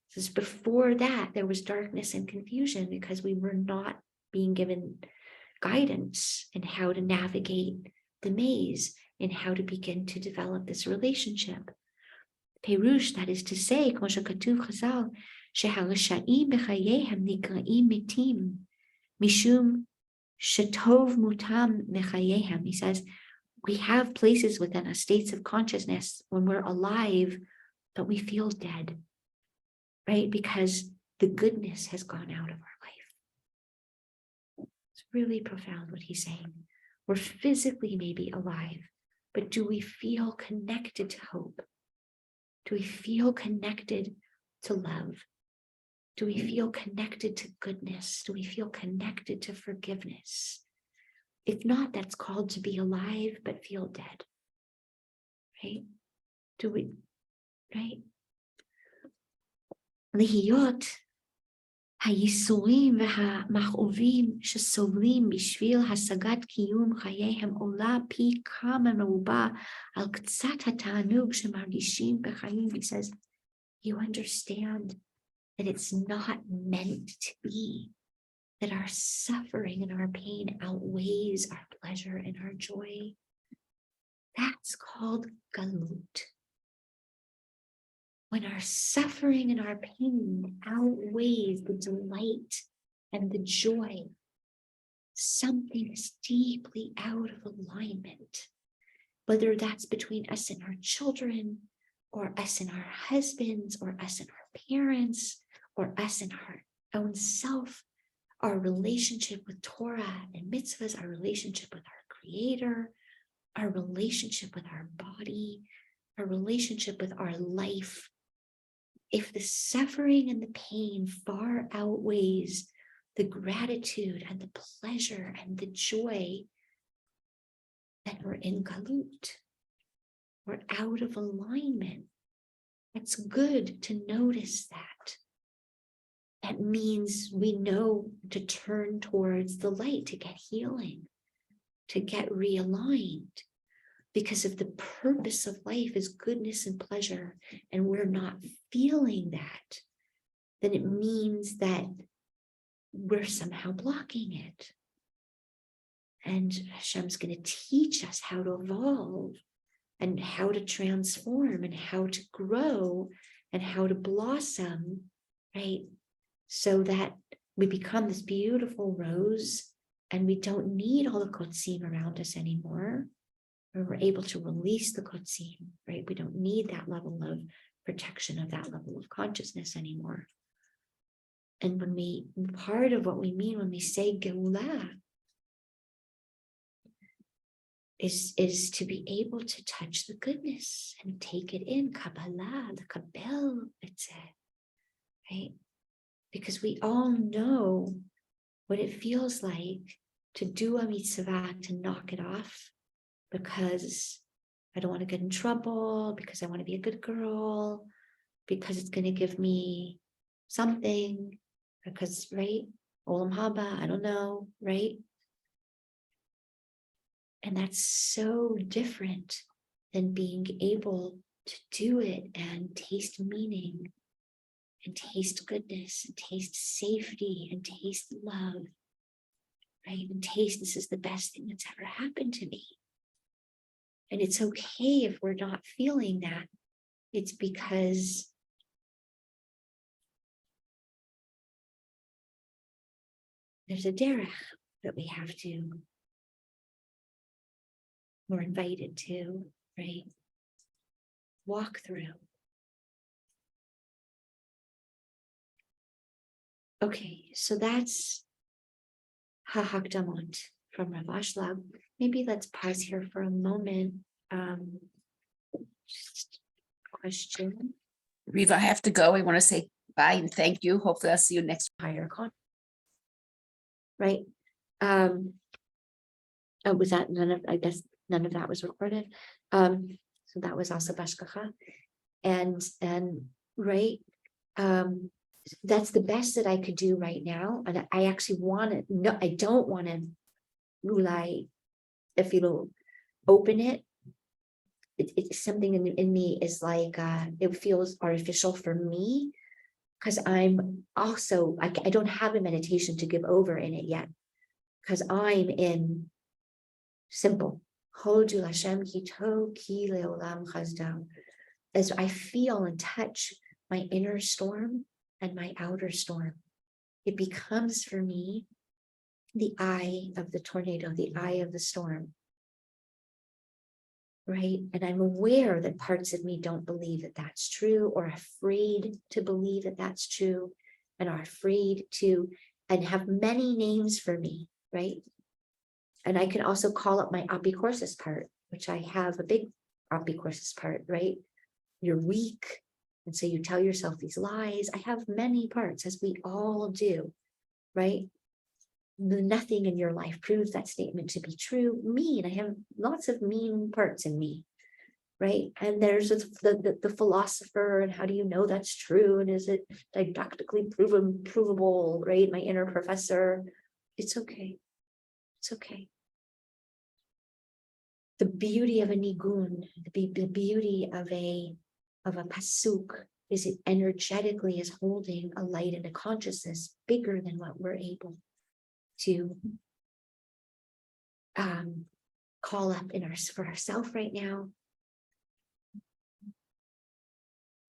Says before that, there was darkness and confusion because we were not being given guidance in how to navigate the maze and how to begin to develop this relationship. Perush, that is to say, כמו שכתוב חז"ל, שהרשעים בחייהם נקראים מתים, משום שטוב מותם מחייהם. He says, we have places within us, states of consciousness, when we're alive, but we feel dead, right? Because the goodness has gone out of our life. It's really profound what he's saying. We're physically maybe alive, but do we feel connected to hope? Do we feel connected to love? Do we feel connected to goodness? Do we feel connected to forgiveness? If not, that's called to be alive, but feel dead, right? Do we, right? Lihiyot hayisurim והמכאובים שסובלים בשביל השגת קיום חייהם עולה פי כמה מרובה על קצת התענוג שמרגישים בחיים. He says, you understand that it's not meant to be, that our suffering and our pain outweighs our pleasure and our joy. That's called galut. When our suffering and our pain outweighs the delight and the joy, something is deeply out of alignment, whether that's between us and our children, or us and our husbands, or us and our parents, or us and our own self, our relationship with Torah and mitzvahs, our relationship with our Creator, our relationship with our body, our relationship with our life. If the suffering and the pain far outweighs the gratitude and the pleasure and the joy, then we're in galut. We're out of alignment. It's good to notice that. That means we know to turn towards the light, to get healing, to get realigned. Because if the purpose of life is goodness and pleasure, and we're not feeling that, then it means that we're somehow blocking it. And Hashem's going to teach us how to evolve and how to transform and how to grow and how to blossom, right? So that we become this beautiful rose and we don't need all the kotzim around us anymore. We're able to release the kotzim, right? We don't need that level of protection of that level of consciousness anymore. And part of what we mean when we say Geulah is to be able to touch the goodness and take it in, Kabbalah, the Kabel, right? Because we all know what it feels like to do a mitzvah, to knock it off, because I don't want to get in trouble, because I want to be a good girl, because it's going to give me something, because, right? Olam haba, I don't know, right? And that's so different than being able to do it and taste meaning and taste goodness and taste safety and taste love, right? And taste, this is the best thing that's ever happened to me. And it's okay if we're not feeling that. It's because there's a derech that we're invited to, right? Walk through. Okay, so that's HaHakdamot from Rav Ashlag. Maybe let's pause here for a moment. Just question. Riva, I have to go. I want to say bye and thank you. Hopefully I'll see you next. higher con. Right? Was that I guess none of that was recorded. So that was also Bashkacha. And right. That's the best that I could do right now. And I actually want to, no, I don't want to rely, if you open it. It's something in me is like, it feels artificial for me because I'm also, I don't have a meditation to give over in it yet because I'm in simple. Hodu Hashem ki to ki leolam chazdam. As I feel and touch my inner storm and my outer storm, it becomes for me the eye of the tornado, the eye of the storm. Right? And I'm aware that parts of me don't believe that that's true or afraid to believe that that's true and are afraid to, and have many names for me, right? And I can also call up my apicorsis part, which I have a big apicorsis part, right? You're weak. And so you tell yourself these lies. I have many parts, as we all do, right? Nothing in your life proves that statement to be true. Mean, I have lots of mean parts in me, right? And there's the philosopher, and how do you know that's true? And is it didactically provable, right? My inner professor. It's okay. It's okay. The beauty of a nigun, the beauty of a pasuk is it energetically is holding a light and a consciousness bigger than what we're able to call up for ourselves right now.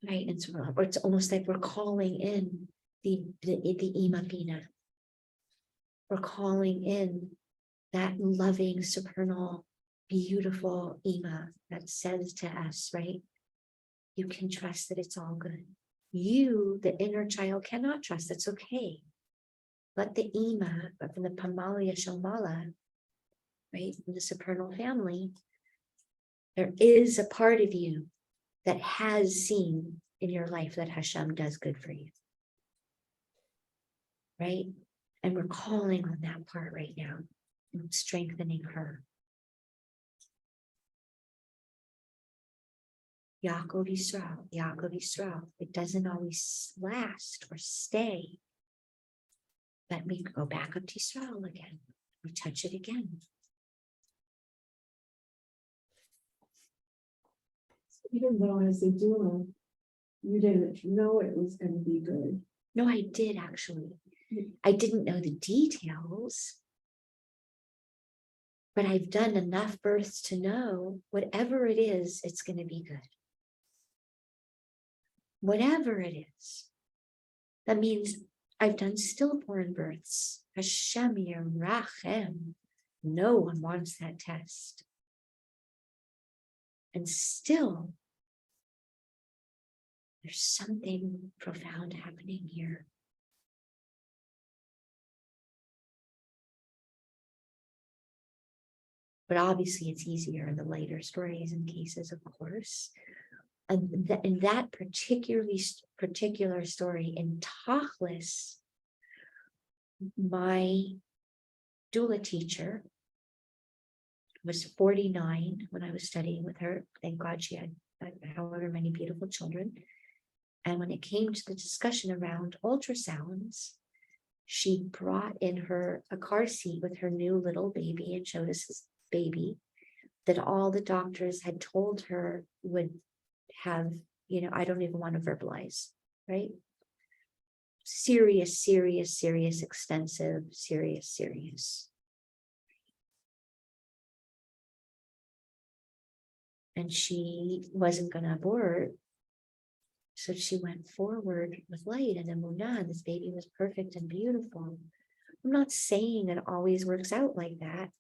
Right. And so it's almost like we're calling in the Imapina. We're calling in that loving, supernal, beautiful Ima that says to us, right? You can trust that it's all good. You, the inner child, cannot trust. That's okay. Let the Ima from the Pamalia Shambhala, right, from the supernal family, there is a part of you that has seen in your life that Hashem does good for you. Right? And we're calling on that part right now and strengthening her. Yaakov Yisrael, Yaakov Yisrael. It doesn't always last or stay. Let me go back up to Yisrael again. We touch it again. Even though as a doula, you didn't know it was going to be good. No, I did actually. I didn't know the details, but I've done enough births to know whatever it is, it's going to be good. Whatever it is. That means I've done stillborn births. Hashem Yerachem. No one wants that test. And still, there's something profound happening here. But obviously it's easier in the later stories and cases, of course. And in that particular story in Tachlis, my doula teacher was 49 when I was studying with her. Thank God she had however many beautiful children. And when it came to the discussion around ultrasounds, she brought in a car seat with her new little baby and showed us this baby that all the doctors had told her would have, I don't even want to verbalize, right? Serious, extensive, serious. And she wasn't going to abort. So she went forward with light and emunah, and this baby was perfect and beautiful. I'm not saying it always works out like that.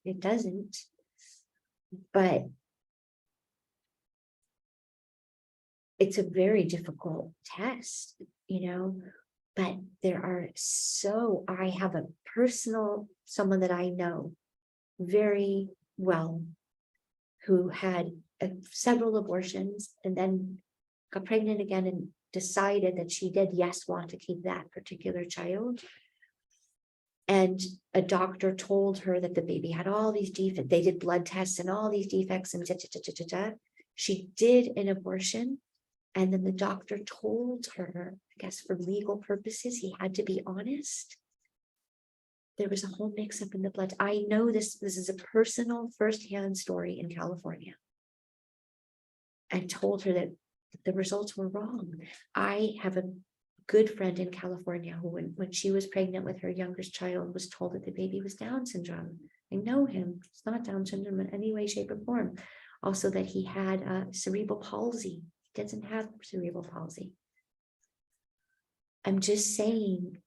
It doesn't. But it's a very difficult test, but I have a personal, someone that I know very well who had several abortions and then got pregnant again and decided that she did, yes, want to keep that particular child. And a doctor told her that the baby had all these defects. They did blood tests and all these defects and She did an abortion. And then the doctor told her, I guess for legal purposes, he had to be honest. There was a whole mix up in the blood. I know this is a personal firsthand story in California. And told her that the results were wrong. I have a good friend in California who, when she was pregnant with her youngest child, was told that the baby was Down syndrome. I know him. It's not Down syndrome in any way, shape, or form. Also that he had cerebral palsy. He doesn't have cerebral palsy. I'm just saying,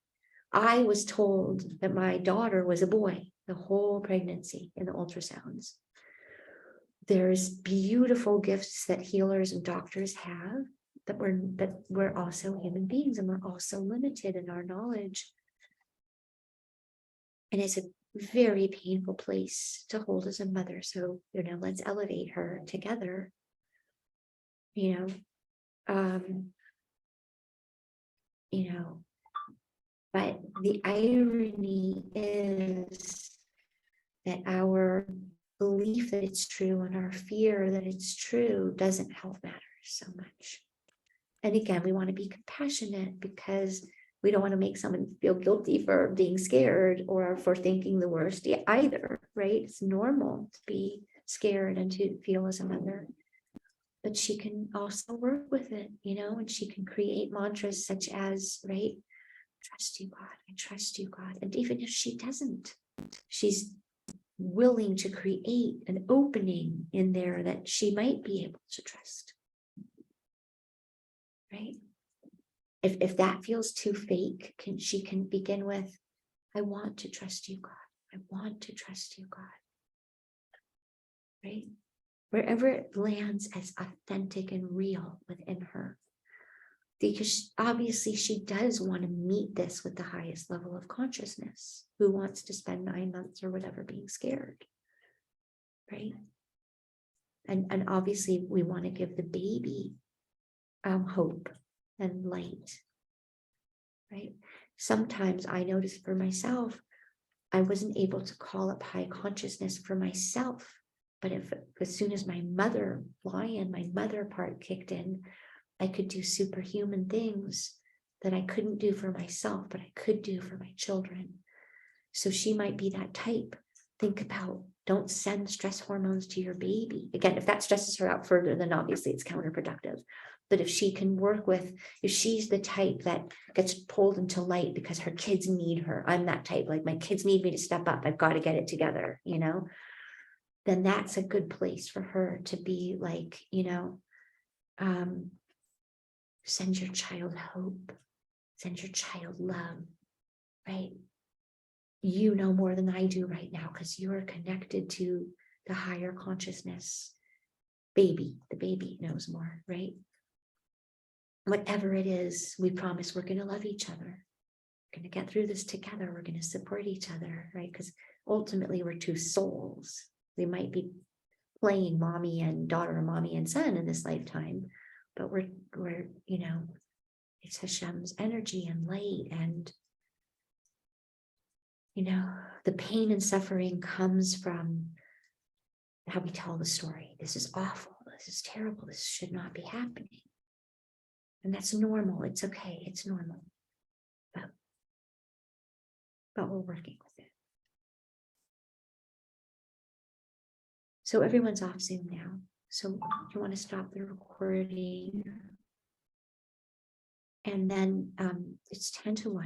I was told that my daughter was a boy the whole pregnancy in the ultrasounds. There's beautiful gifts that healers and doctors have, that we're also human beings, and we're also limited in our knowledge. And it's a very painful place to hold as a mother. So, let's elevate her together. But the irony is that our belief that it's true and our fear that it's true doesn't help matters so much. And again, we want to be compassionate because we don't want to make someone feel guilty for being scared or for thinking the worst either, right? It's normal to be scared and to feel as a mother. But she can also work with it, and she can create mantras such as, right, trust you, God, I trust you, God. And even if she doesn't, she's willing to create an opening in there that she might be able to trust. Right? If that feels too fake, she can begin with, I want to trust you, God. I want to trust you, God. Right? Wherever it lands as authentic and real within her. Because obviously she does want to meet this with the highest level of consciousness. Who wants to spend 9 months or whatever being scared? Right? And obviously we want to give the baby hope and light. Right? Sometimes I notice for myself, I wasn't able to call up high consciousness for myself. But as soon as my mother part kicked in, I could do superhuman things that I couldn't do for myself, but I could do for my children. So she might be that type. Think about, don't send stress hormones to your baby. Again, if that stresses her out further, then obviously it's counterproductive. But if she can work with, if she's the type that gets pulled into light because her kids need her, I'm that type, like my kids need me to step up, I've got to get it together, then that's a good place for her to be like, send your child hope, send your child love, right? You know more than I do right now because you are connected to the higher consciousness. The baby knows more, right? Whatever it is, we promise we're going to love each other. We're going to get through this together. We're going to support each other, right? Because ultimately we're two souls. We might be playing mommy and daughter, mommy and son in this lifetime, but we're it's Hashem's energy and light, and the pain and suffering comes from how we tell the story. This is awful. This is terrible. This should not be happening. And that's normal. It's okay. It's normal. But we're working with it. So everyone's off Zoom now. So if you want to stop the recording, and then it's 10 to 1.